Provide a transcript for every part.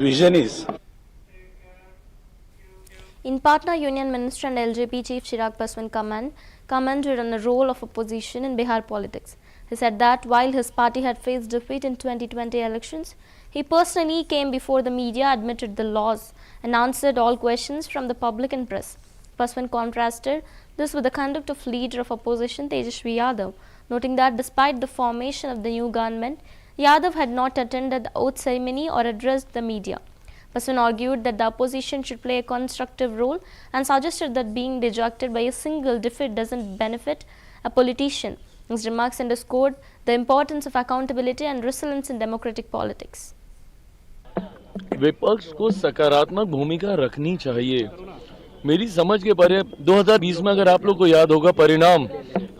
Vision is. In Patna, Union Minister and LJP Chief Chirag Paswan commented on the role of opposition in Bihar politics. He said that while his party had faced defeat in 2020 elections, he personally came before the media, admitted the loss, and answered all questions from the public and press. Paswan contrasted this with the conduct of leader of opposition Tejasvi Yadav, noting that despite the formation of the new government, Yadav had not attended the oath ceremony or addressed the media. Paswan argued that the opposition should play a constructive role and suggested that being dejected by a single defeat doesn't benefit a politician. His remarks underscored the importance of accountability and resilience in democratic politics. विपक्ष को सकारात्मक भूमिका रखनी चाहिए। मेरी समझ के परे 2020 में अगर आप लोग को याद होगा परिणाम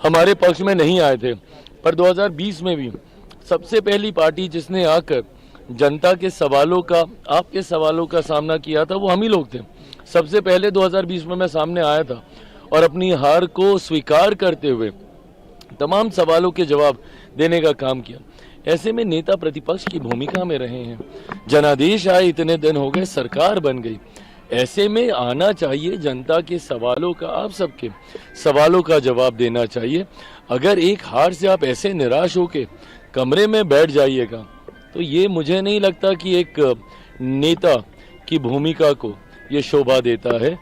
हमारे पक्ष में नहीं आए थे, पर 2020 में भी सबसे पहली पार्टी जिसने आकर जनता के सवालों का, आपके सवालों का सामना किया था वो हम ही लोग थे। सबसे पहले 2020 में मैं सामने आया था और अपनी हार को स्वीकार करते हुए तमाम सवालों के जवाब देने का काम किया। ऐसे में नेता प्रतिपक्ष की भूमिका में रहे हैं। जनादेश आए, इतने दिन हो गए, सरकार बन गई। ऐसे में आना चाहिए, जनता के सवालों का, आप सबके सवालों का जवाब देना चाहिए। अगर एक हार से आप ऐसे निराश होके कमरे में बैठ जाइएगा तो ये मुझे नहीं लगता कि एक नेता की भूमिका को ये शोभा देता है।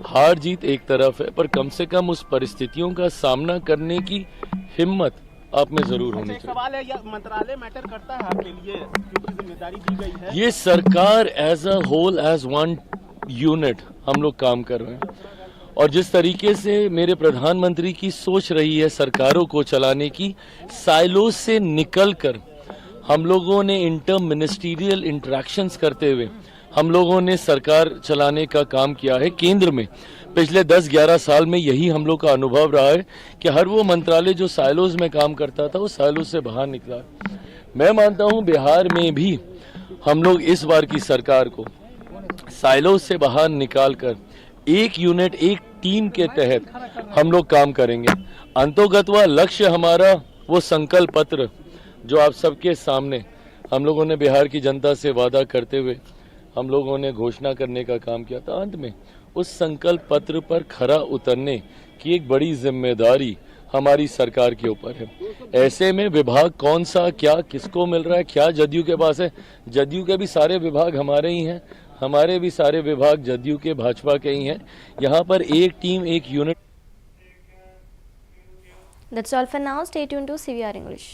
हार जीत एक तरफ है, पर कम से कम उस परिस्थितियों का सामना करने की हिम्मत आप में जरूर होनी चाहिए। सवाल है, यह मंत्रालय मैटर करता है आपके लिए क्योंकि जिम्मेदारी दी गई है। ये सरकार as a whole, as one unit हम लोग काम कर रहे हैं और जिस तरीके से मेरे प्रधानमंत्री की सोच रही है सरकारों को चलाने की, साइलोज से निकलकर हम लोगों ने इंटर मिनिस्ट्रियल इंटरेक्शंस करते हुए हम लोगों ने सरकार चलाने का काम किया है। केंद्र में पिछले 10-11 साल में यही हम लोग का अनुभव रहा है कि हर वो मंत्रालय जो साइलोज में काम करता था वो साइलोज से बाहर निकला। मैं मानता हूं बिहार में भी हम लोग इस बार की सरकार को साइलोज से बाहर निकालकर एक यूनिट, एक टीम के तहत हम लोग काम करेंगे। अंतोगत्वा लक्ष्य हमारा वो संकल्प पत्र जो आप सबके सामने हम लोगों ने बिहार की जनता से वादा करते हुए हम लोगों ने घोषणा करने का काम किया था। अंत में उस संकल्प पत्र पर खरा उतरने की एक बड़ी जिम्मेदारी हमारी सरकार के ऊपर है। ऐसे में विभाग कौन सा, क्या, किसको मिल रहा है, क्या जदयू के पास है? जदयू के भी सारे विभाग हमारे ही हैं, हमारे भी सारे विभाग जदयू के, भाजपा के ही हैं। यहाँ पर एक टीम, एक unit. That's all for now. Stay tuned to CVR English.